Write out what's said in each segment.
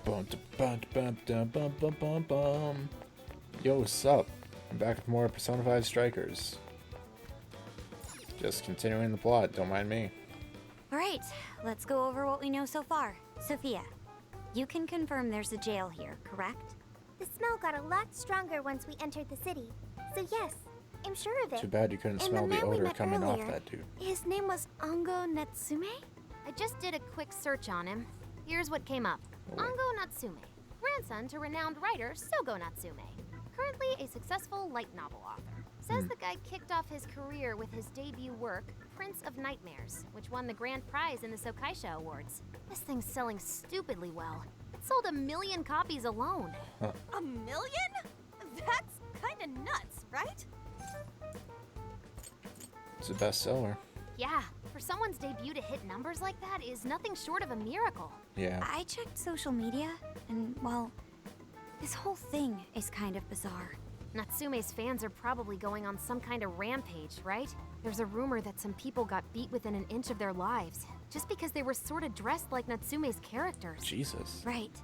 Yo, what's up? I'm back with more Persona 5 Strikers. Just continuing the plot, don't mind me. Alright, let's go over what we know so far. Sophia, you can confirm there's a jail here, correct? The smell got a lot stronger once we entered the city. So yes, I'm sure of it. Too bad you couldn't And smell the the man we odor met coming off earlier, that dude. His name was Ango Natsume? I just did a quick search on him. Here's what came up. Oh. Ango Natsume, grandson to renowned writer Sogo Natsume. Currently a successful light novel author. Says the guy kicked off his career with his debut work, Prince of Nightmares, which won the grand prize in the Sokaisha Awards. This thing's selling stupidly well. It sold 1 million copies alone. Huh. 1 million? That's kinda nuts, right? It's a bestseller. Yeah, for someone's debut to hit numbers like that is nothing short of a miracle. Yeah. I checked social media, and well, this whole thing is kind of bizarre. Natsume's fans are probably going on some kind of rampage, right? There's a rumor that some people got beat within an inch of their lives, just because they were sort of dressed like Natsume's characters. Jesus. Right.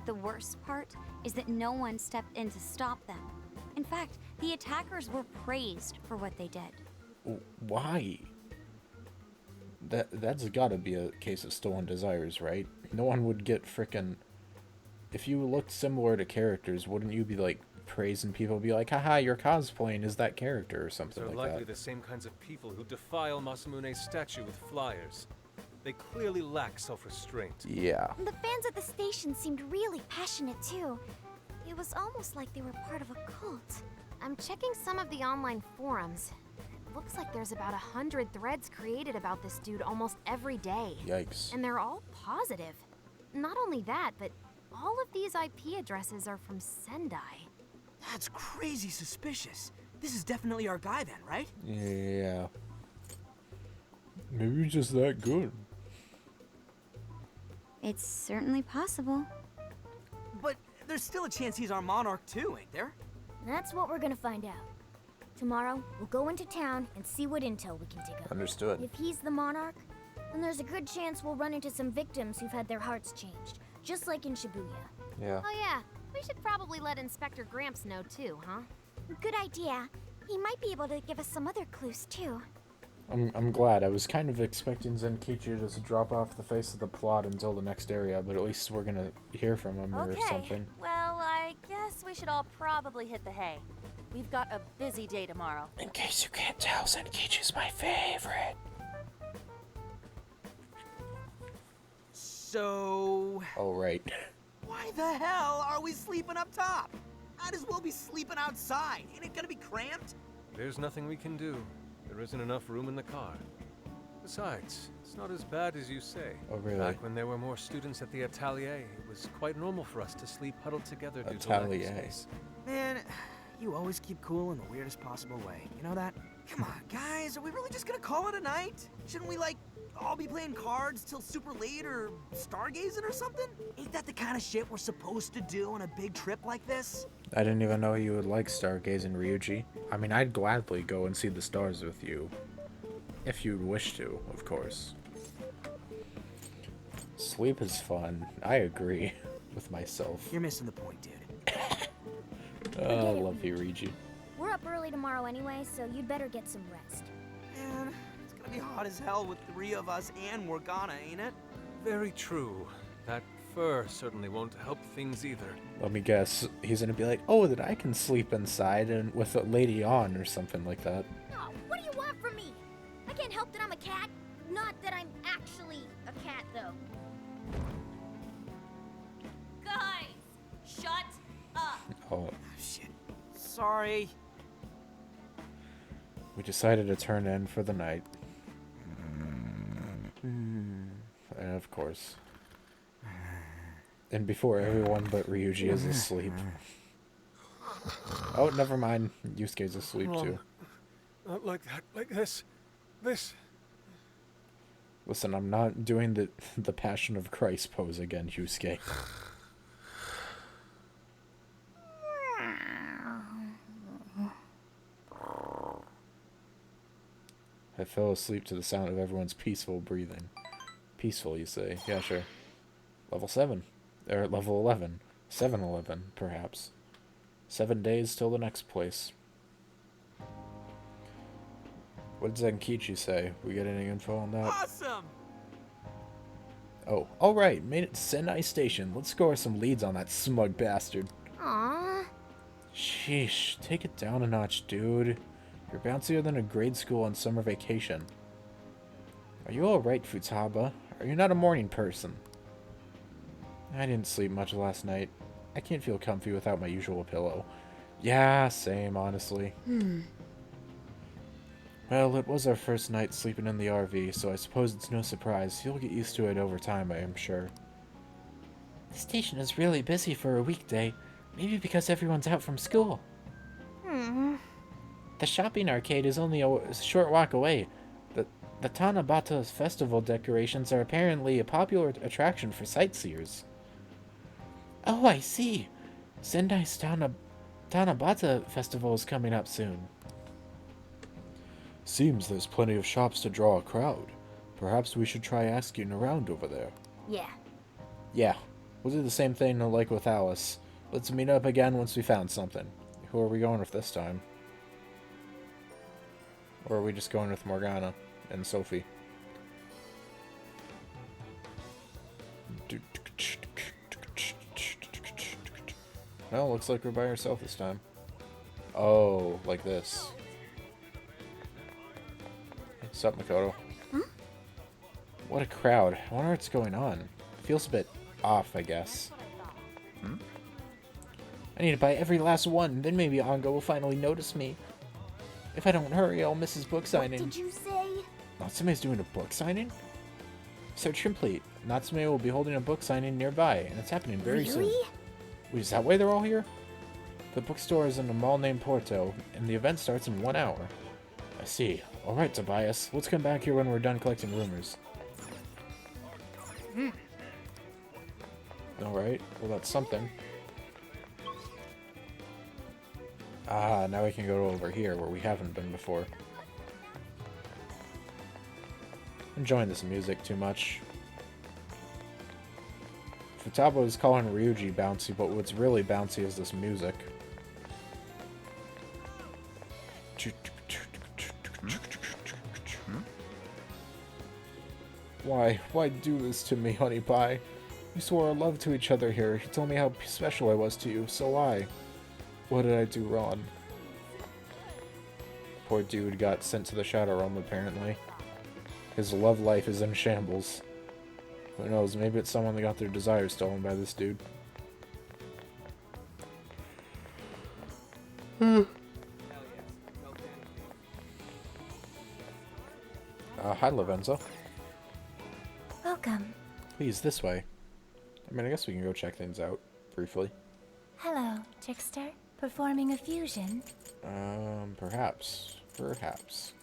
The worst part is that no one stepped in to stop them. In fact, the attackers were praised for what they did. Why? That's gotta be a case of stolen desires, right? No one would get frickin'... If you looked similar to characters, wouldn't you be like praising people, be like, haha, you're cosplaying as that character or something They're like likely that? the same kinds of people who defile Masamune's statue with flyers. They clearly lack self-restraint. Yeah. The fans at the station seemed really passionate too. It was almost like they were part of a cult. I'm checking some of the online forums. It looks like there's about 100 threads created about this dude almost every day. Yikes. And they're all positive. Not only that, but all of these IP addresses are from Sendai. That's crazy suspicious. This is definitely our guy then, right? Yeah. Maybe he's just that good. It's certainly possible. But there's still a chance he's our monarch too, ain't there? That's what we're gonna find out. Tomorrow, we'll go into town and see what intel we can dig up. Understood. If he's the monarch, then there's a good chance we'll run into some victims who've had their hearts changed, just like in Shibuya. Yeah. Oh yeah, we should probably let Inspector Gramps know too, huh? Good idea. He might be able to give us some other clues too. I'm glad. I was kind of expecting Zenkichi to just drop off the face of the plot until the next area, but at least we're gonna hear from him or Okay, something. well, I guess we should all probably hit the hay. We've got a busy day tomorrow. In case you can't tell, Zenkichi's my favorite. So, Oh, right. why the hell are we sleeping up top? Might as well be sleeping outside. Ain't it gonna be cramped? There's nothing we can do. There isn't enough room in the car. Besides, it's not as bad as you say. Oh, really? Back when there were more students at the atelier, it was quite normal for us to sleep huddled together due to lack of Atelier. space. Man, you always keep cool in the weirdest possible way. You know that? Come on, guys. Are we really just gonna call it a night? Shouldn't we, like, all be playing cards till super late or stargazing or something? Ain't that the kind of shit we're supposed to do on a big trip like this? I didn't even know you would like stargazing, Ryuji. I mean, I'd gladly go and see the stars with you. If you'd wish to, of course. Sleep is fun. I agree with myself. You're missing the point, dude. Oh, I love you, Ryuji. We're up early tomorrow anyway, so you'd better get some rest. Man, it's gonna be hot as hell with 3 of us and Morgana, ain't it? Very true. That fur certainly won't help things either. Let me guess. He's gonna be like, oh, that I can sleep inside and with a lady on or something like that. Oh, what do you want from me? I can't help that I'm a cat. Not that I'm actually a cat, though. Guys, shut up. Oh, Shit. Sorry. we decided to turn in for the night. And of course. And before everyone but Ryuji is asleep. Oh, never mind. Yusuke's asleep too. Not like that. Like this. This. Listen, I'm not doing the Passion of Christ pose again, Yusuke. I fell asleep to the sound of everyone's peaceful breathing. Peaceful, you say? Yeah, sure. Level 7. They're at level 11. 7-11, perhaps. 7 days till the next place. What did Zenkichi say? We get any info on that? Awesome! Oh, alright, made it to Sendai Station. Let's score some leads on that smug bastard. Aww. Sheesh, take it down a notch, dude. You're bouncier than a grade school on summer vacation. Are you alright, Futaba? Are you not a morning person? I didn't sleep much last night. I can't feel comfy without my usual pillow. Yeah, same, honestly. Well, it was our first night sleeping in the RV, so I suppose it's no surprise. You'll get used to it over time, I am sure. The station is really busy for a weekday. Maybe because everyone's out from school. The shopping arcade is only a short walk away. The Tanabata festival decorations are apparently a popular attraction for sightseers. Oh, I see. Sendai's Tanabata festival is coming up soon. Seems there's plenty of shops to draw a crowd. Perhaps we should try asking around over there. Yeah. Yeah, we'll do the same thing like with Alice. Let's meet up again once we found something. Who are we going with this time? Or are we just going with Morgana and Sophie? Well, looks like we're by ourselves this time. Oh, like this. What's up, Makoto? What a crowd. I wonder what's going on. Feels a bit off, I guess. I need to buy every last one, then maybe Ango will finally notice me. If I don't hurry, I'll miss his book signing. What did you say? Natsume's doing a book signing? Search complete. Natsume will be holding a book signing nearby, and it's happening very soon. Really? Wait, is that why they're all here? The bookstore is in a mall named Porto, and the event starts in 1 hour. I see. Alright, Tobias. Let's come back here when we're done collecting rumors. Alright, well that's something. Ah, now we can go over here where we haven't been before. Enjoying this music too much. Futaba is calling Ryuji bouncy, but what's really bouncy is this music. Why do this to me, honey pie? You swore our love to each other here. You told me how special I was to you, so why? What did I do wrong? Poor dude got sent to the Shadow Realm, apparently. His love life is in shambles. Who knows, maybe it's someone that got their desires stolen by this dude. Hi, Lavenza. Welcome. Please, this way. I mean, I guess we can go check things out, briefly. Hello, Trickster. Performing a fusion? Perhaps. Perhaps.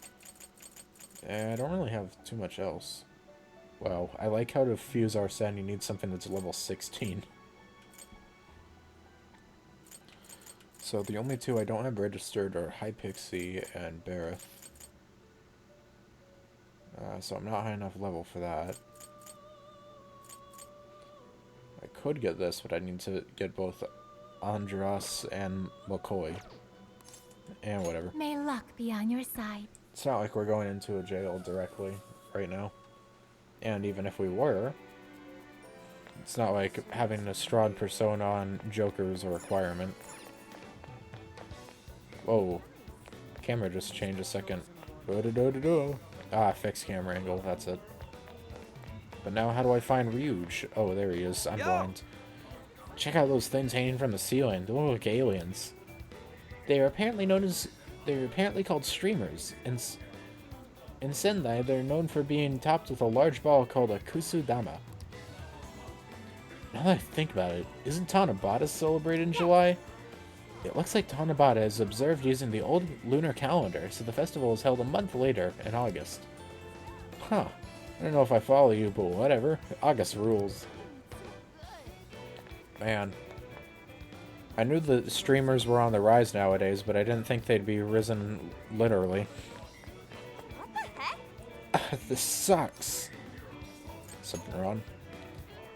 I don't really have too much else. Wow, I like how to fuse Arsene, you need something that's level 16. So the only two I don't have registered are Hypixie and Bareth. So I'm not high enough level for that. I could get this, but I need to get both Andras and McCoy. And whatever. May luck be on your side. It's not like we're going into a jail directly right now. And even if we were, it's not like having a Strahd persona on Joker is a requirement. Whoa. Camera just changed a second. Ah, fixed camera angle, that's it. But now how do I find Ryuj? Oh, there he is. I'm blind. Check out those things hanging from the ceiling. They look like aliens. They're apparently called streamers. In Sendai, they're known for being topped with a large ball called a kusudama. Now that I think about it, isn't Tanabata celebrated in July? It looks like Tanabata is observed using the old lunar calendar, so the festival is held a month later, in August. Huh. I don't know if I follow you, but whatever. August rules. Man. I knew the streamers were on the rise nowadays, but I didn't think they'd be risen literally. What the heck? This sucks. Something wrong?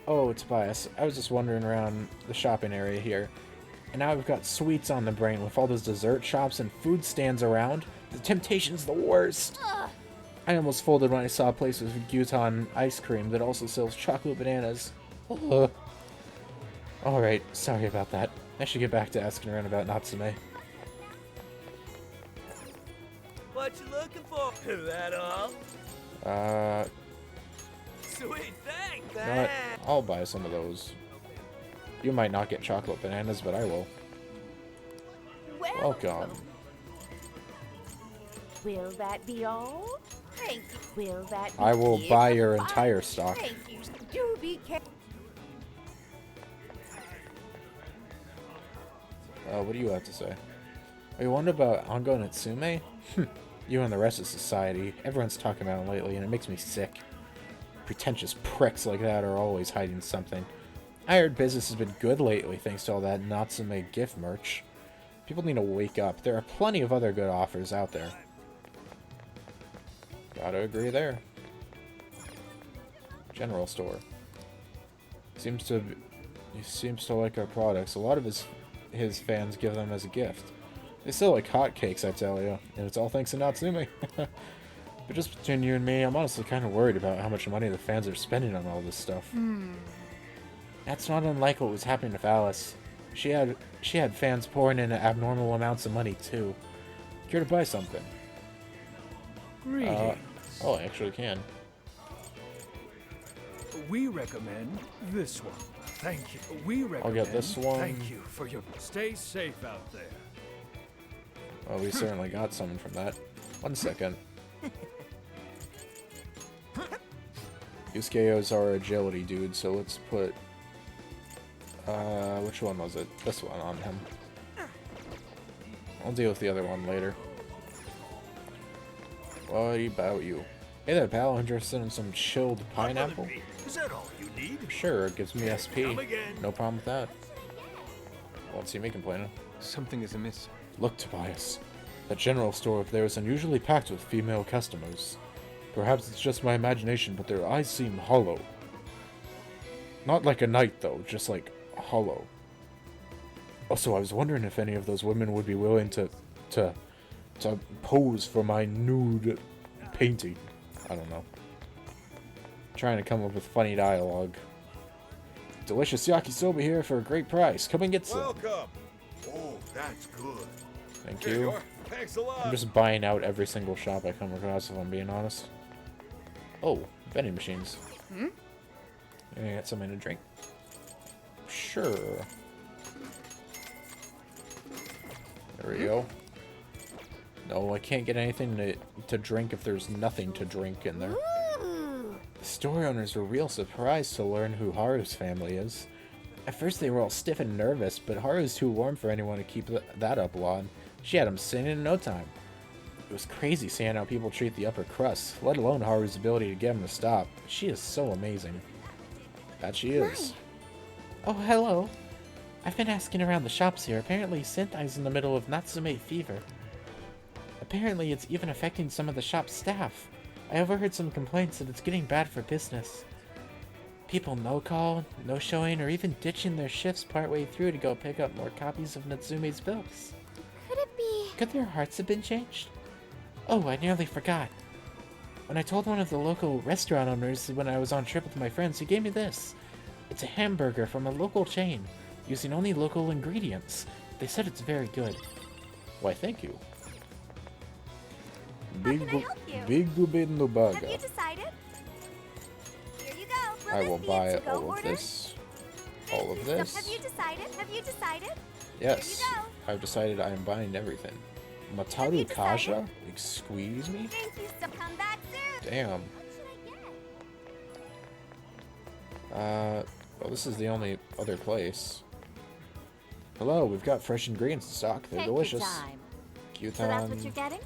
Oh, Tobias, I was just wandering around the shopping area here, and now I've got sweets on the brain with all those dessert shops and food stands around. The temptation's the worst. I almost folded when I saw a place with Guton ice cream that also sells chocolate bananas. Alright, sorry about that. I should get back to asking around about Natsume. What you looking for? Is that all? Sweet, thanks. You know what? I'll buy some of those. You might not get chocolate bananas, but I will. Welcome. Will that be all? Thank you. Will that be I will it? buy your entire stock. Thank you. Do be careful. What do you have to say? Oh, you wonder about Ango Natsume? You and the rest of society. Everyone's talking about him lately, and it makes me sick. Pretentious pricks like that are always hiding something. I heard business has been good lately thanks to all that Natsume gift merch. People need to wake up. There are plenty of other good offers out there. Gotta agree there. General store. He seems to like our products. A lot of his fans give them as a gift. They sell like hotcakes, I tell you, and it's all thanks to Natsume. But just between you and me, I'm honestly kind of worried about how much money the fans are spending on all this stuff. That's not unlike what was happening with Alice. She had fans pouring in abnormal amounts of money too. Care to buy something? Oh, I actually can. We recommend this one. Thank you. We recommend. I'll get this one. Thank you for your. Stay safe out there. Oh, we certainly got something from that. 1 second. Yusuke's our agility dude, so let's put... which one was it? This one on him. I'll deal with the other one later. What about you? Hey there, pal. Interested in some chilled pineapple? Is that all you need? Sure, it gives me SP. Come again. No problem with that. Won't see me complaining. Something is amiss. Look, Tobias. That general store of theirs is unusually packed with female customers. Perhaps it's just my imagination, but their eyes seem hollow. Not like a knight, though, just like hollow. Also, I was wondering if any of those women would be willing to pose for my nude painting. I don't know. Trying to come up with funny dialogue. Delicious yakisoba here for a great price. Come and get some. Welcome. Oh, that's good. Thank Here you you. are. Thanks a lot. I'm just buying out every single shop I come across, if I'm being honest. Oh, vending machines. I got something to drink. Sure. There we go. No, I can't get anything to drink if there's nothing to drink in there. The store owners were real surprised to learn who Haru's family is. At first they were all stiff and nervous, but Haru's too warm for anyone to keep that up long. She had him singing in no time. It was crazy seeing how people treat the upper crust, let alone Haru's ability to get him to stop. She is so amazing. That she is. Oh, hello. I've been asking around the shops here. Apparently Sentai's in the middle of Natsume fever. Apparently it's even affecting some of the shop staff. I overheard some complaints that it's getting bad for business. People no-call, no-showing, or even ditching their shifts partway through to go pick up more copies of Natsume's books. Could it be? Could their hearts have been changed? Oh, I nearly forgot. When I told one of the local restaurant owners when I was on trip with my friends, he gave me this. It's a hamburger from a local chain, using only local ingredients. They said it's very good. Why, thank you. How can I help you? Big Have you Nubaga. decided? Here you go. I this will be buy a to-go all of order? this. All of this. Have you decided? Have you decided? Yes. Here you go. I've decided I am buying everything. Have Mataru you Kaja? decided? Excuse me? Thank you. So come back soon. Damn. What should I get? Well, this is the only other place. Hello, we've got fresh ingredients in stock. They're Take delicious. your time. Cuton, So that's what you're getting?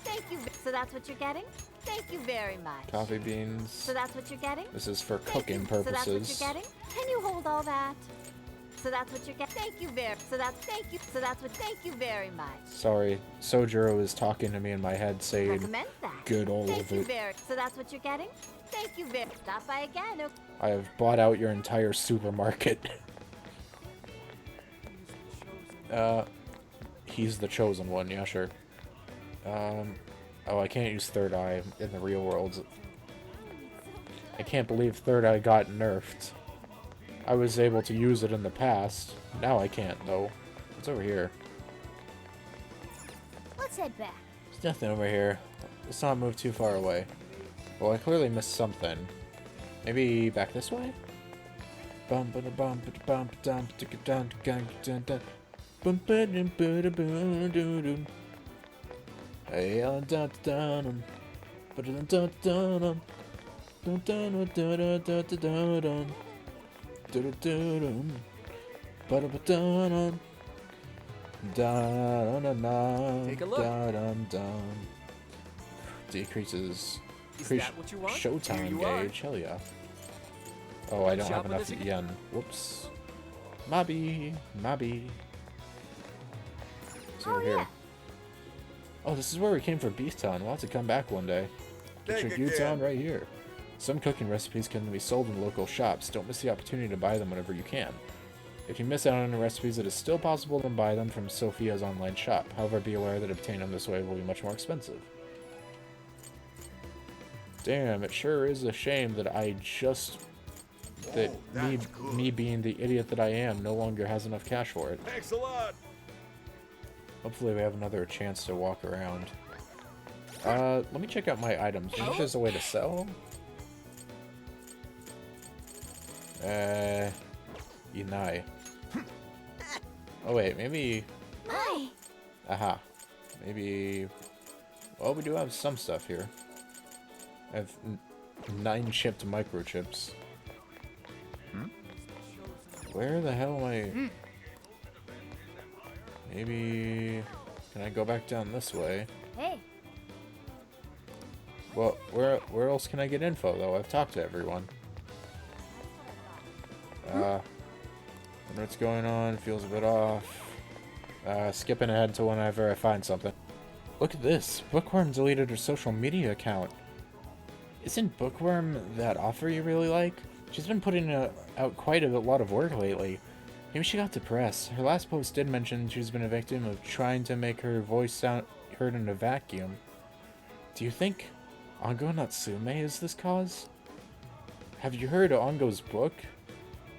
Thank you. So that's what you're getting? Thank you very much. coffee beans. So that's what you're getting? This is for Thank cooking you. purposes. So that's what you're getting? Can you hold all that? So that's what you're getting? Thank you very. So that's thank you. So that's what. Thank you very much. Sorry, Sojiro is talking to me in my head saying, Recommend that. "Get all Thank of you it." very. So that's what you're getting? Thank you very. Stop by again. I have bought out your entire supermarket. He's the chosen one, yeah, sure. Oh, I can't use Third Eye in the real world. I can't believe Third Eye got nerfed. I was able to use it in the past. Now I can't, though. What's over here? Let's head back. There's nothing over here. Let's not move too far away. Well, I clearly missed something. Maybe back this way? Bum ba da bum ba da bum ba dum ba da dum dum dum dum. Bum ba dum ba da bum dum dum. Hey, dun dun dun. Ba dun dun dun. Dun dun dun dun dun dun dun. Dun dun dun. Ba da ba dun dun. Dun dun dun. Take a look. Dun dun dun. Decreases. Is Increase that what you want? Here showtime you are. gauge. Hell yeah. Oh, I don't Shop have with enough us again? yen. Whoops. Mobby. Mobby. So we're here. Oh, this is where we came for Beef Town. We'll have to come back one day. Get your Think Town again. right here. Some cooking recipes can be sold in local shops. Don't miss the opportunity to buy them whenever you can. If you miss out on the recipes, it is still possible to buy them from Sophia's online shop. However, be aware that obtaining them this way will be much more expensive. Damn, it sure is a shame that I just... that that's good. me being the idiot that I am no longer has enough cash for it. Thanks a lot. Hopefully we have another chance to walk around. Let me check out my items. Maybe there's a way to sell? Inai. Oh wait, maybe... Hi. Aha. Maybe... Well, we do have some stuff here. I have 9 chipped microchips. Where the hell am I... Maybe... Can I go back down this way? Hey. Well, where else can I get info, though? I've talked to everyone. Wonder what's going on. Feels a bit off. Skipping ahead to whenever I find something. Look at this. Bookworm deleted her social media account. Isn't Bookworm that author you really like? She's been putting out quite a lot of work lately. Maybe she got depressed. Her last post did mention she's been a victim of trying to make her voice sound heard in a vacuum. Do you think Ongo Natsume is this cause? Have you heard Ongo's book?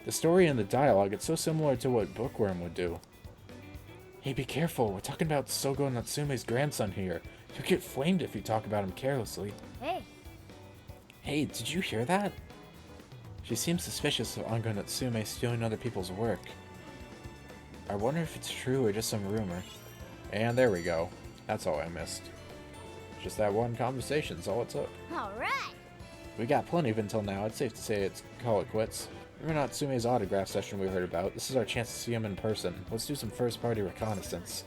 The story and the dialogue, it's so similar to what Bookworm would do. Hey, be careful. We're talking about Sogo Natsume's grandson here. You'll get flamed if you talk about him carelessly. Hey. Hey, did you hear that? She seems suspicious of Ongo Natsume stealing other people's work. I wonder if it's true or just some rumor. And there we go. That's all I missed. Just that one conversation's all it took. All right. We got plenty of intel now. It's safe to say call it quits. Remember Natsume's autograph session we heard about? This is our chance to see him in person. Let's do some first-party reconnaissance.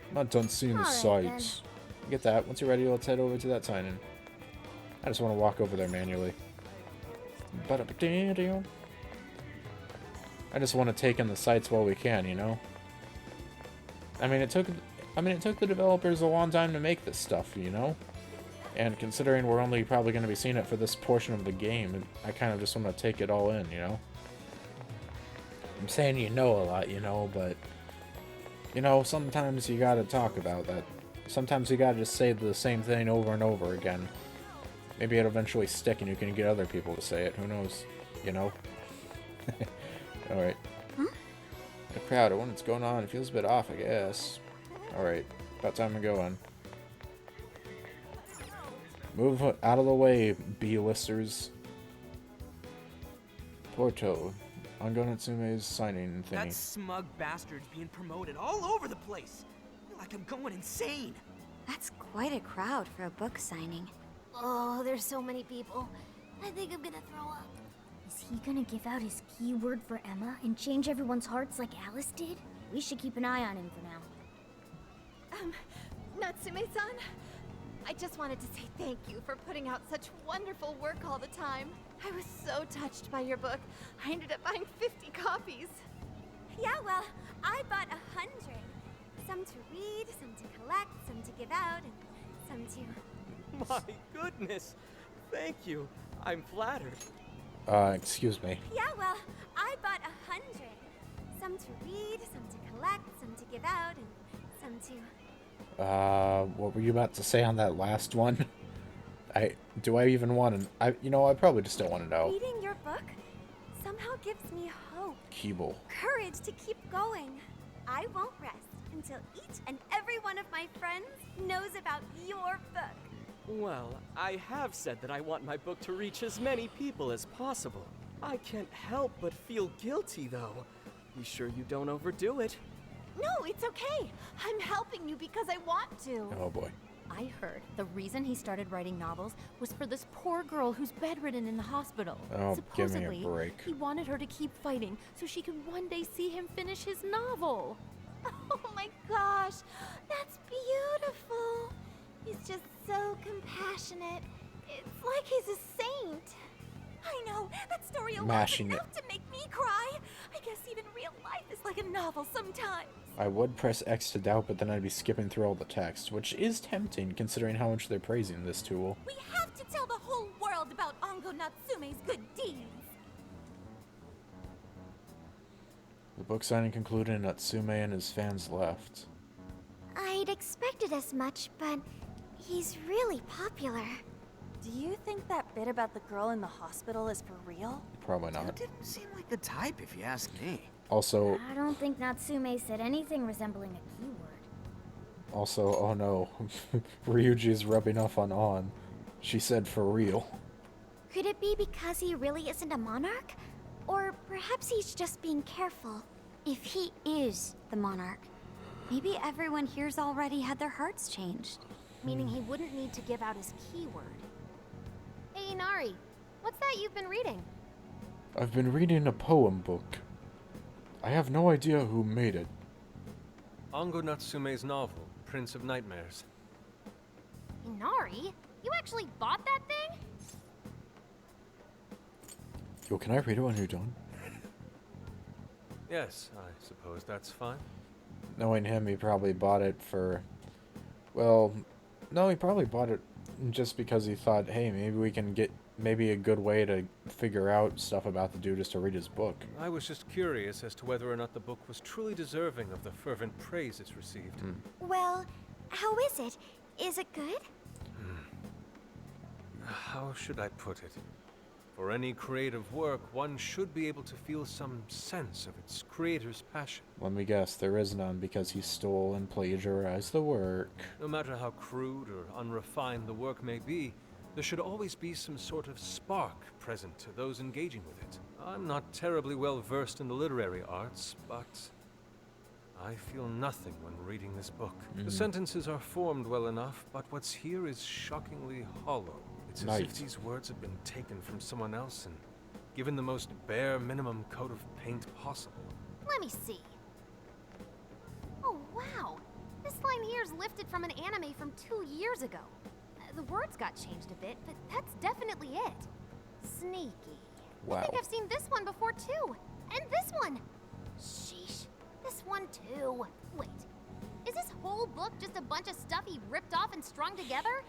I'm not done seeing the All right, sights. Get that. Once you're ready, let's head over to that sign-in. I just want to walk over there manually. I just want to take in the sights while we can, you know? I mean, it took the developers a long time to make this stuff, you know? And considering we're only probably going to be seeing it for this portion of the game, I kind of just want to take it all in, you know? I'm saying you know a lot, you know, but... You know, sometimes you gotta talk about that. Sometimes you gotta just say the same thing over and over again. Maybe it'll eventually stick and you can get other people to say it. Who knows? You know? Alright. The crowd, I wonder what's going on. It feels a bit off, I guess. Alright. About time to go on. Move out of the way, B-listers. Porto. Ongo Natsume's signing thingy. That smug bastard's being promoted all over the place. I feel like I'm going insane. That's quite a crowd for a book signing. Oh, there's so many people. I think I'm gonna throw up. Is he gonna give out his keyword for Emma and change everyone's hearts like Alice did? We should keep an eye on him for now. Natsume-san, I just wanted to say thank you for putting out such wonderful work all the time. I was so touched by your book. I ended up buying 50 copies. Yeah, well, I bought 100. Some to read, some to collect, some to give out, and some to... My goodness. Thank you. I'm flattered. Excuse me. Yeah, well, I bought 100. Some to read, some to collect, some to give out, and some to... What were you about to say on that last one? Do I even want to... I probably just don't want to know. Reading your book somehow gives me hope. Keeble. Courage to keep going. I won't rest until each and every one of my friends knows about your book. Well, I have said that I want my book to reach as many people as possible. I can't help but feel guilty, though. Be sure you don't overdo it. No, it's okay. I'm helping you because I want to. Oh boy. I heard the reason he started writing novels was for this poor girl who's bedridden in the hospital. Oh, give me a Supposedly, break. he wanted her to keep fighting so she could one day see him finish his novel. Oh my gosh, that's beautiful. He's just so compassionate. It's like he's a saint. I know, that story alone is Mashing it. enough to make me cry. I guess even real life is like a novel sometimes. I would press X to doubt, but then I'd be skipping through all the text, which is tempting considering how much they're praising this tool. We have to tell the whole world about Ongo Natsume's good deeds. The book signing concluded and Natsume and his fans left. I'd expected as much, but he's really popular. Do you think that bit about the girl in the hospital is for real? Probably That not. didn't seem like the type, if you ask me. Also, I don't think Natsume said anything resembling a keyword. oh no, Ryuji's rubbing off on On. She said for real. Could it be because he really isn't a monarch? Or perhaps he's just being careful. If he is the monarch, maybe everyone here's already had their hearts changed. Meaning he wouldn't need to give out his keyword. Hey, Inari, what's that you've been reading? I've been reading a poem book. I have no idea who made it. Ongo Natsume's novel, Prince of Nightmares. Inari? You actually bought that thing? Yo, can I read it when you're done? Yes, I suppose that's fine. Knowing him, he probably bought it for... Well, no, he probably bought it just because he thought, hey, maybe we can get maybe a good way to figure out stuff about the dude just to read his book. I was just curious as to whether or not the book was truly deserving of the fervent praise it's received. Well, how is it? Is it good? How should I put it? For any creative work, one should be able to feel some sense of its creator's passion. Let me guess, there is none because he stole and plagiarized the work. No matter how crude or unrefined the work may be, there should always be some sort of spark present to those engaging with it. I'm not terribly well versed in the literary arts, but I feel nothing when reading this book. The sentences are formed well enough, but what's here is shockingly hollow. It's as if these words have been taken from someone else and given the most bare minimum coat of paint possible. Let me see. Oh, wow. This line here is lifted from an anime from 2 years ago. The words got changed a bit, but that's definitely it. Sneaky. Wow. I think I've seen this one before, too. And this one. Sheesh. This one, too. Wait. Is this whole book just a bunch of stuff he ripped off and strung together?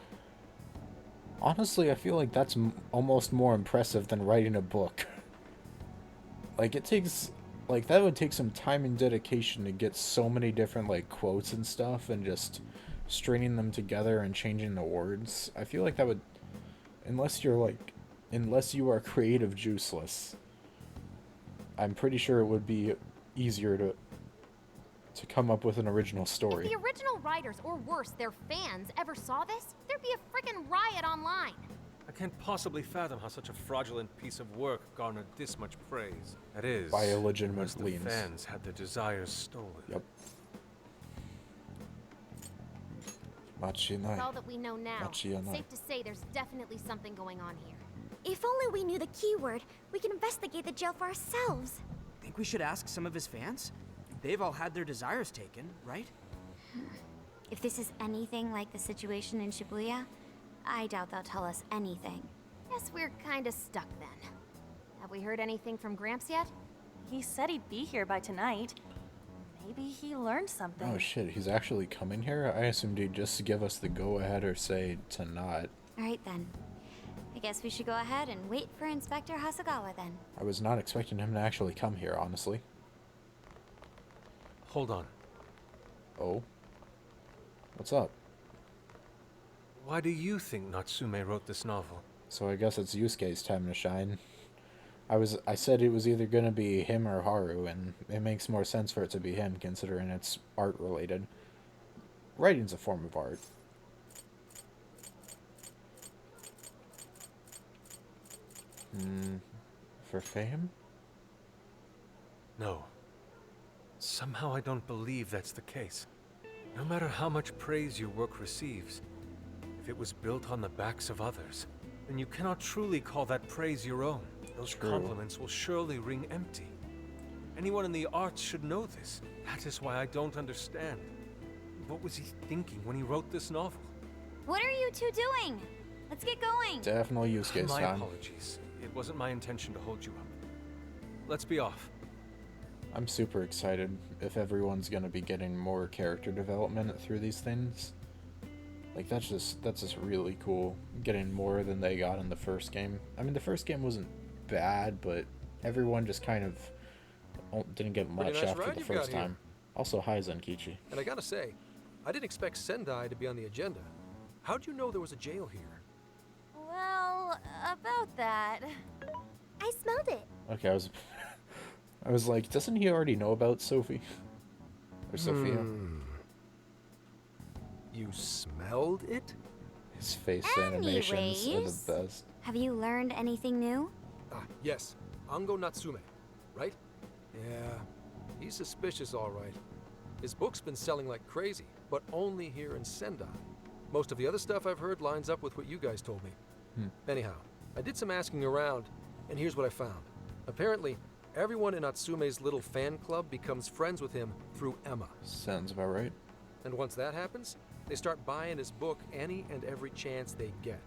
Honestly, I feel like that's almost more impressive than writing a book. Like, it takes... Like, that would take some time and dedication to get so many different, like, quotes and stuff and just stringing them together and changing the words. I feel like that would... Unless you are creative juiceless, I'm pretty sure it would be easier to come up with an original story. If the original writers, or worse, their fans, ever saw this, there'd be a frickin' riot online. I can't possibly fathom how such a fraudulent piece of work garnered this much praise. That is, By illegitimate unless the means. fans had their desires stolen. Yep. With all that we know now, Machi-yanai. safe to say there's definitely something going on here. If only we knew the keyword, we can investigate the jail for ourselves. Think we should ask some of his fans? They've all had their desires taken, right? If this is anything like the situation in Shibuya, I doubt they'll tell us anything. Guess we're kinda stuck then. Have we heard anything from Gramps yet? He said he'd be here by tonight. Maybe he learned something. Oh shit, he's actually coming here? I assumed he'd just give us the go-ahead or say to not. Alright then. I guess we should go ahead and wait for Inspector Hasagawa then. I was not expecting him to actually come here, honestly. Hold on. Oh? What's up? Why do you think Natsume wrote this novel? So I guess it's Yusuke's time to shine. I said it was either gonna be him or Haru, and it makes more sense for it to be him, considering it's art related. Writing's a form of art. For fame? No. Somehow I don't believe that's the case. No matter how much praise your work receives, if it was built on the backs of others, then you cannot truly call that praise your own. Those compliments will surely ring empty. Anyone in the arts should know this. That is why I don't understand. What was he thinking when he wrote this novel? What are you two doing? Let's get going. Definitely Yusuke's My time. apologies. It wasn't my intention to hold you up. Let's be off. I'm super excited if everyone's gonna be getting more character development through these things. Like, that's just really cool. Getting more than they got in the first game. I mean, the first game wasn't bad, but everyone just kind of didn't get much nice after ride the you've got first here. time. Also, hi Zenkichi. And I gotta say, I didn't expect Sendai to be on the agenda. How'd you know there was a jail here? Well, about that. I smelled it. Okay, I was like, doesn't he already know about Sophie? Or Sophia? You smelled it? His face animations are the best. Have you learned anything new? Ah, yes. Ango Natsume, right? Yeah, he's suspicious all right. His book's been selling like crazy, but only here in Sendai. Most of the other stuff I've heard lines up with what you guys told me. Anyhow, I did some asking around, and here's what I found. Apparently, everyone in Natsume's little fan club becomes friends with him through Emma. Sounds about right. And once that happens, they start buying his book any and every chance they get.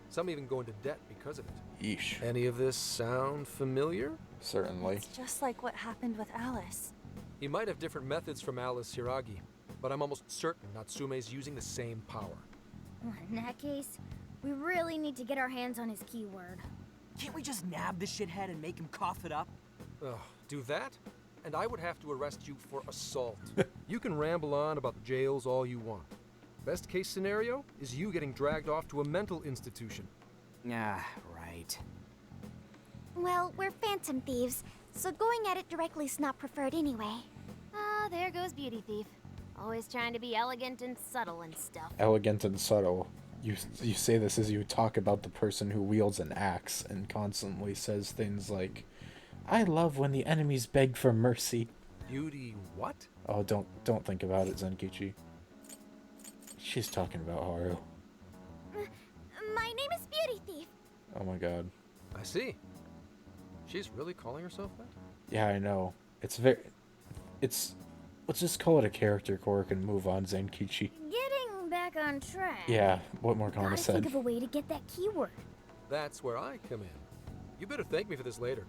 Some even go into debt because of it. Yeesh. Any of this sound familiar? Certainly. It's just like what happened with Alice. He might have different methods from Alice Hiragi, but I'm almost certain Natsume's using the same power. Well, in that case, we really need to get our hands on his keyword. Can't we just nab the shithead and make him cough it up? Ugh, do that? And I would have to arrest you for assault. You can ramble on about the jails all you want. Best case scenario is you getting dragged off to a mental institution. Ah, right. Well, we're phantom thieves, so going at it directly's not preferred anyway. Ah, there goes Beauty Thief. Always trying to be elegant and subtle and stuff. Elegant and subtle. You say this as you talk about the person who wields an axe and constantly says things like, "I love when the enemies beg for mercy." Beauty what? Oh, don't think about it, Zenkichi. She's talking about Haru. My name is Beauty Thief. Oh my god. I see. She's really calling herself that? Yeah, I know. Let's just call it a character quirk and move on, Zenkichi. Getting back on track. Yeah, what more Gotta Kana think said. of a way to get that keyword. That's where I come in. You better thank me for this later.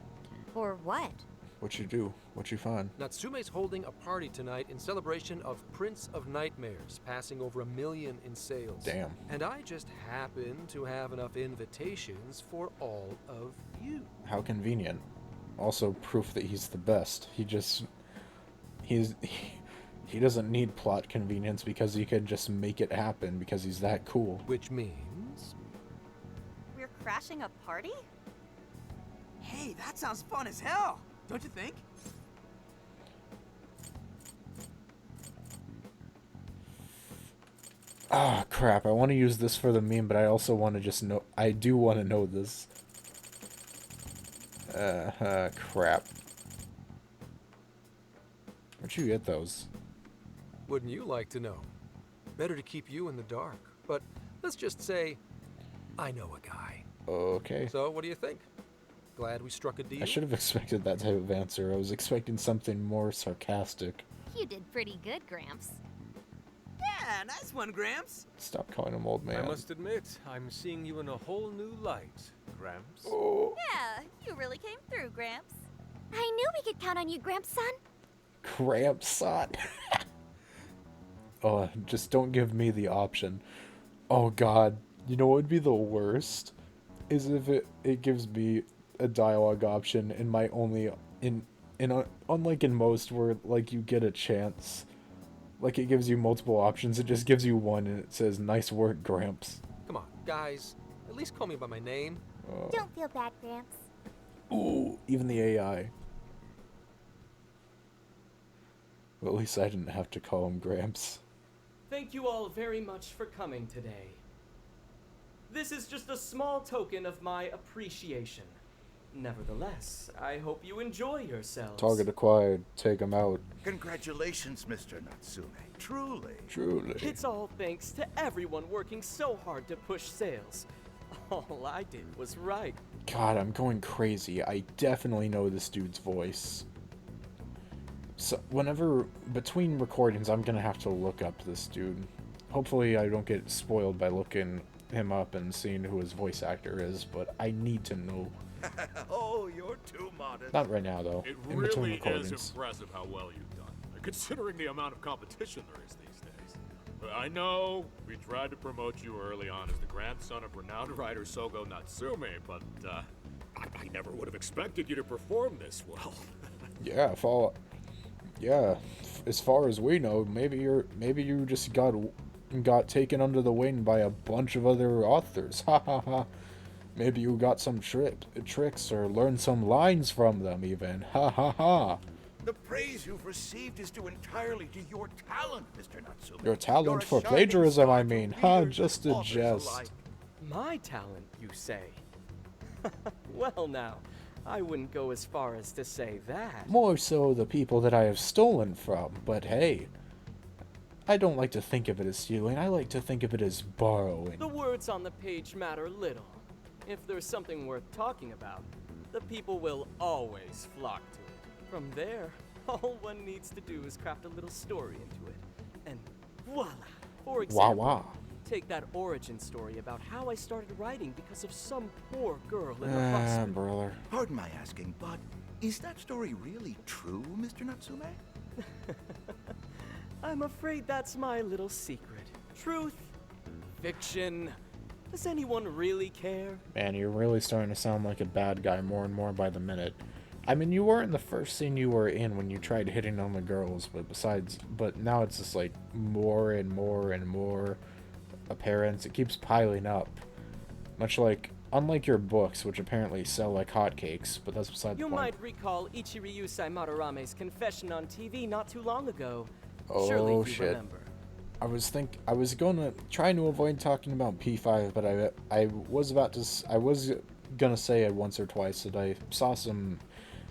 Or what? What you do? What you find? Natsume's holding a party tonight in celebration of Prince of Nightmares, passing over 1 million in sales. Damn. And I just happen to have enough invitations for all of you. How convenient. Also proof that he's the best. He doesn't need plot convenience because he can just make it happen because he's that cool. Which means... We're crashing a party? Hey, that sounds fun as hell, don't you think? Ah, crap. I want to use this for the meme, but I also want to just know... I do want to know this. Crap. Where'd you get those? Wouldn't you like to know? Better to keep you in the dark. But let's just say, I know a guy. Okay. So, what do you think? Glad we struck a deal? I should have expected that type of answer. I was expecting something more sarcastic. You did pretty good, Gramps. Yeah, nice one, Gramps. Stop calling him old man. I must admit, I'm seeing you in a whole new light, Gramps. Oh. Yeah, you really came through, Gramps. I knew we could count on you, Gramps-son. Gramps-son. Oh, just don't give me the option. Oh god. You know what would be the worst? is if it gives me a dialogue option in my only unlike in most where like you get a chance, like it gives you multiple options. It just gives you one and it says "Nice work, Gramps." Come on, guys. At least call me by my name. Don't feel bad, Gramps. Ooh, even the AI. Well, at least I didn't have to call him Gramps. Thank you all very much for coming today. This is just a small token of my appreciation. Nevertheless, I hope you enjoy yourselves. Target acquired. Take him out. Congratulations, Mr. Natsume. Truly. Truly. It's all thanks to everyone working so hard to push sales. All I did was write. God, I'm going crazy. I definitely know this dude's voice. So, whenever, between recordings, I'm gonna have to look up this dude. Hopefully I don't get spoiled by looking him up and seeing who his voice actor is, but I need to know. Oh, you're too modest. Not right now, though. It In between really recordings. is impressive how well you've done, considering the amount of competition there is these days. But I know we tried to promote you early on as the grandson of renowned writer Sogo Natsume, but I never would have expected you to perform this well. Yeah, as far as we know, maybe you just got taken under the wing by a bunch of other authors. Ha ha ha. Maybe you got some tricks or learned some lines from them even. Ha ha ha. The praise you've received is due entirely to your talent, Mr. Natsume. Your talent You're a for shining plagiarism, star I to mean. Ha, readers just and a authors jest. alike. My talent, you say? Well now, I wouldn't go as far as to say that. More so the people that I have stolen from, but hey. I don't like to think of it as stealing, I like to think of it as borrowing. The words on the page matter little. If there's something worth talking about, the people will always flock to it. From there, all one needs to do is craft a little story into it. And voila! For example, Wah wah. take that origin story about how I started writing because of some poor girl in the hospital. Brother. Pardon my asking, but is that story really true, Mr. Natsume? I'm afraid that's my little secret. Truth, fiction. Does anyone really care? Man, you're really starting to sound like a bad guy more and more by the minute. I mean, you weren't the first scene you were in when you tried hitting on the girls, but now it's just like more and more and more apparent. It keeps piling up. Much like, unlike your books, which apparently sell like hotcakes, but that's beside the You point. might recall Ichiryu Saimarame's confession on TV not too long ago. Oh, Surely you shit. remember. I was trying to avoid talking about P5, but I was gonna say it once or twice that I saw some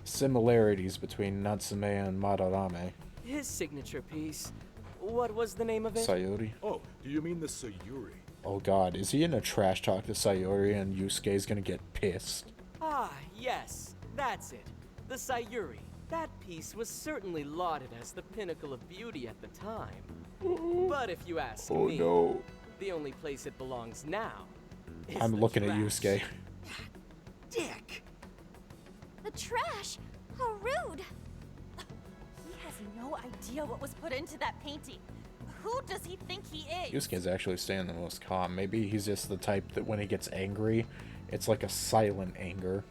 similarities between Natsume and Madarame. His signature piece. What was the name of it? Sayori. Oh, do you mean the Sayuri? Oh god, is he in a trash talk to Sayori and Yusuke's gonna get pissed? Ah, yes, that's it. The Sayuri. That piece was certainly lauded as the pinnacle of beauty at the time. But if you ask me, no. the only place it belongs now is I'm the looking at trash. Yusuke. Dick! The trash! How rude! He has no idea what was put into that painting. Who does he think he is? Yusuke's actually staying the most calm. Maybe he's just the type that when he gets angry, it's like a silent anger.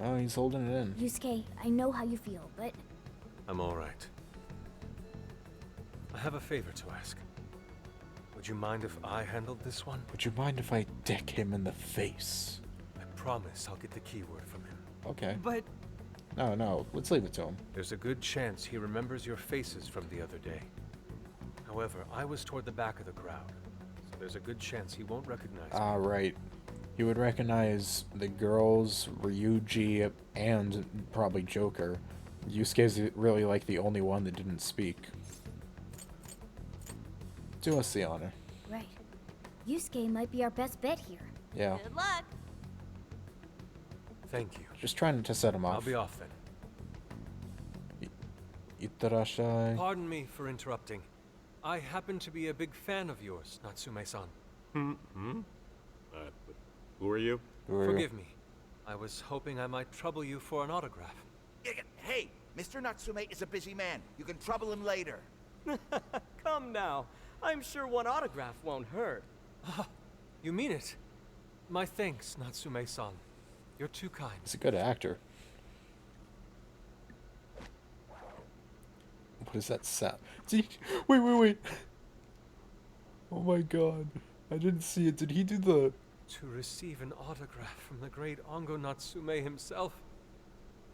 Oh, he's holding it in. Yusuke, I know how you feel, but I'm all right. I have a favor to ask. Would you mind if I handled this one? Would you mind if I deck him in the face? I promise I'll get the keyword from him. Okay. But No, let's leave it to him. There's a good chance he remembers your faces from the other day. However, I was toward the back of the crowd, so there's a good chance he won't recognize me. Ah, right. He would recognize the girls, Ryuji, and probably Joker. Yusuke's really like the only one that didn't speak. Do us the honor. right. Yusuke might be our best bet here. Yeah. Good luck. Thank you. Just trying to set him off. I'll be off then. Itterashai. Pardon me for interrupting. I happen to be a big fan of yours, Natsume-san. But who are you? Forgive me. I was hoping I might trouble you for an autograph. Hey, Mr. Natsume is a busy man. You can trouble him later. Come now. I'm sure one autograph won't hurt. You mean it? My thanks, Natsume-san. You're too kind. He's a good actor. What is that sound? Wait. Oh my god. I didn't see it. Did he do the... To receive an autograph from the great Ongo Natsume himself.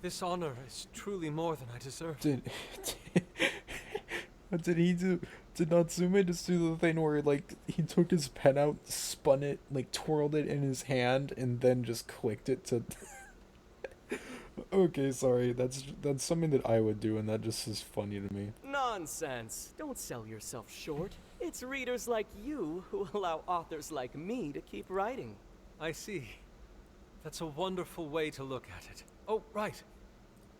This honor is truly more than I deserve. What did he do? Did Natsume just do the thing where, like, he took his pen out, spun it, like, twirled it in his hand, and then just clicked it to... Okay, sorry. That's something that I would do, and that just is funny to me. Nonsense. Don't sell yourself short. It's readers like you who allow authors like me to keep writing. I see. That's a wonderful way to look at it. Oh, right.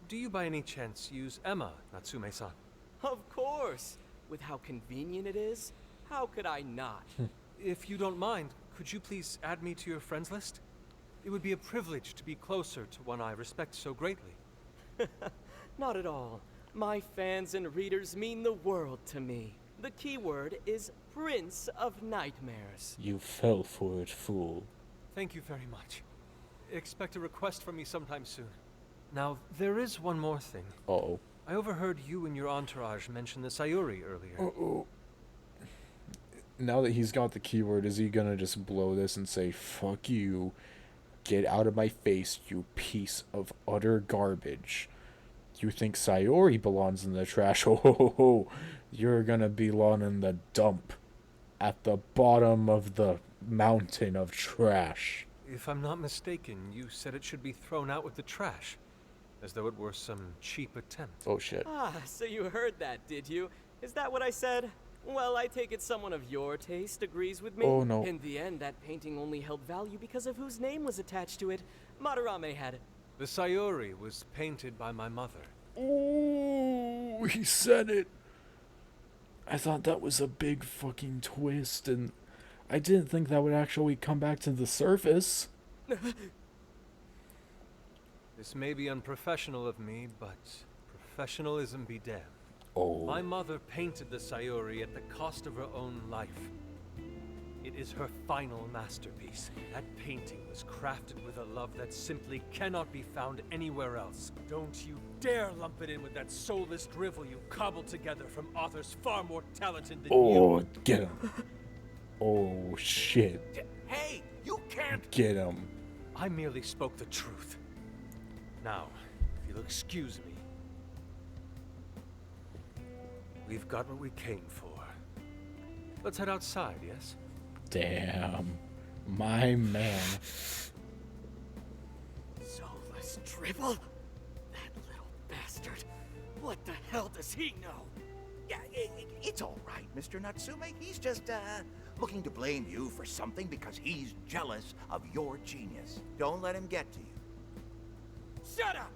Do you by any chance use Emma, Natsume-san? Of course. With how convenient it is, how could I not? If you don't mind, could you please add me to your friends list? It would be a privilege to be closer to one I respect so greatly. Not at all. My fans and readers mean the world to me. The keyword is Prince of Nightmares. You fell for it, fool. Thank you very much. Expect a request from me sometime soon. Now, there is one more thing. Uh-oh. I overheard you and your entourage mention the Sayuri earlier. Uh-oh. Now that he's got the keyword, is he gonna just blow this and say, fuck you, get out of my face, you piece of utter garbage. You think Sayori belongs in the trash? Oh, you're gonna belong in the dump at the bottom of the mountain of trash. If I'm not mistaken, you said it should be thrown out with the trash, as though it were some cheap attempt. Oh shit. Ah, so you heard that, did you? Is that what I said? Well, I take it someone of your taste agrees with me. Oh no. In the end, that painting only held value because of whose name was attached to it. Madarame had it. The Sayuri was painted by my mother. Oh, he said it. I thought that was a big fucking twist, and I didn't think that would actually come back to the surface. This may be unprofessional of me, but professionalism be damned. Oh. My mother painted the Sayuri at the cost of her own life. It is her final masterpiece. That painting was crafted with a love that simply cannot be found anywhere else. Don't you dare lump it in with that soulless drivel you cobbled together from authors far more talented than you. Oh, get him. Oh, shit. Hey, you can't... Get him. I merely spoke the truth. Now, if you'll excuse me. We've got what we came for. Let's head outside, yes? Damn. My man. Soulless drivel? That little bastard. What the hell does he know? Yeah, it's all right, Mr. Natsume. He's just, looking to blame you for something because he's jealous of your genius. Don't let him get to you. Shut up!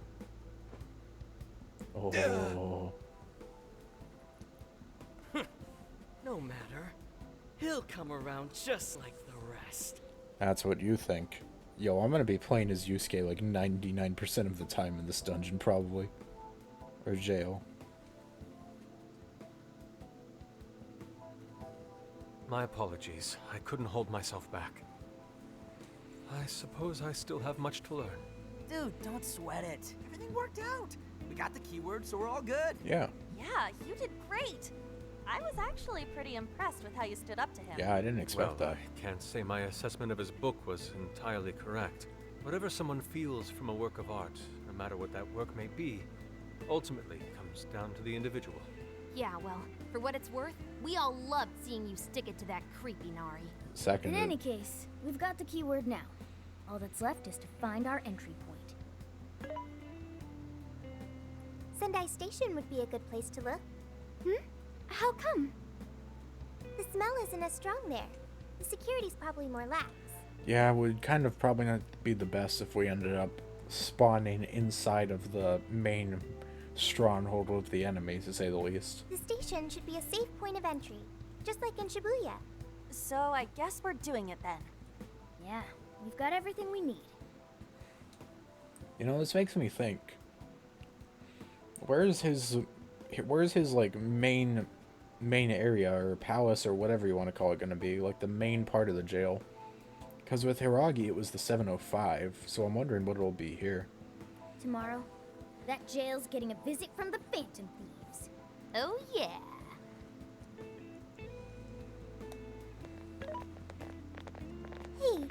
Oh. No matter. He'll come around just like the rest. That's what you think. Yo, I'm gonna be playing as Yusuke like 99% of the time in this dungeon, probably. Or jail. My apologies. I couldn't hold myself back. I suppose I still have much to learn. Dude, don't sweat it. Everything worked out. We got the keyword, so we're all good. Yeah. Yeah, you did great. I was actually pretty impressed with how you stood up to him. Yeah, I didn't expect that. I can't say my assessment of his book was entirely correct. Whatever someone feels from a work of art, no matter what that work may be, ultimately comes down to the individual. Yeah, well, for what it's worth, we all loved seeing you stick it to that creepy Nari. Second. In any case, we've got the keyword now. All that's left is to find our entry point. Sendai Station would be a good place to look. How come? The smell isn't as strong there. The security's probably more lax. Yeah, it would kind of probably not be the best if we ended up spawning inside of the main stronghold of the enemy, to say the least. The station should be a safe point of entry, just like in Shibuya. So I guess we're doing it then. Yeah, we've got everything we need. You know, this makes me think. Where's his like main area or palace or whatever you want to call it gonna be? Like the main part of the jail. Because with Hiragi, it was the 705, so I'm wondering what it'll be here. Tomorrow, that jail's getting a visit from the Phantom Thieves. Oh, yeah. Hey,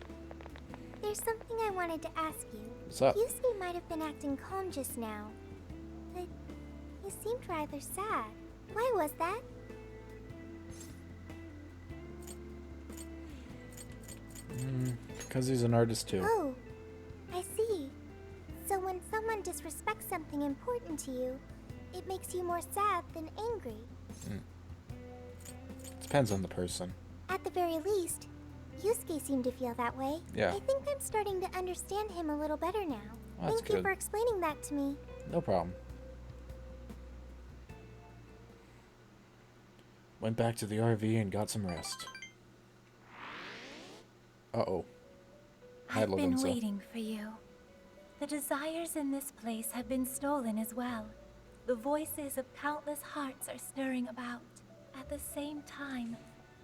there's something I wanted to ask you. What's up? Yusuke might have been acting calm just now, but he seemed rather sad. Why was that? Because he's an artist too. Oh, I see. So when someone disrespects something important to you, it makes you more sad than angry. Depends on the person. At the very least, Yusuke seemed to feel that way. Yeah. I think I'm starting to understand him a little better now. That's Thank you good. for explaining that to me. No problem. Went back to the RV and got some rest. Uh-oh. Hi, I've been Lorenzo. waiting for you. The desires in this place have been stolen as well. The voices of countless hearts are stirring about. At the same time,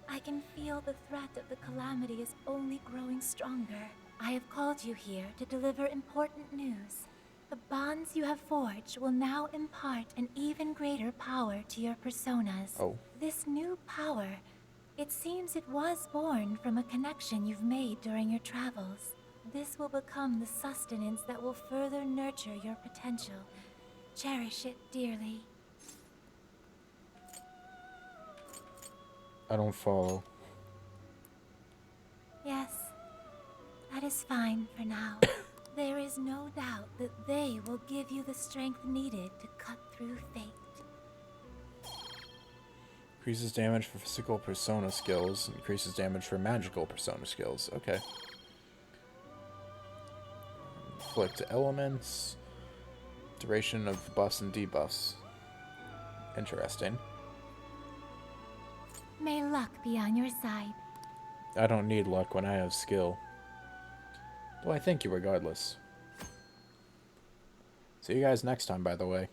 I can feel the threat of the calamity is only growing stronger. I have called you here to deliver important news. The bonds you have forged will now impart an even greater power to your personas. Oh. This new power, it seems it was born from a connection you've made during your travels. This will become the sustenance that will further nurture your potential. Cherish it dearly. I don't follow. Yes, that is fine for now. There is no doubt that they will give you the strength needed to cut through fate. Increases damage for physical persona skills. Increases damage for magical persona skills. Okay. Inflict elements. Duration of buffs and debuffs. Interesting. May luck be on your side. I don't need luck when I have skill. Though I thank you regardless. See you guys next time, by the way.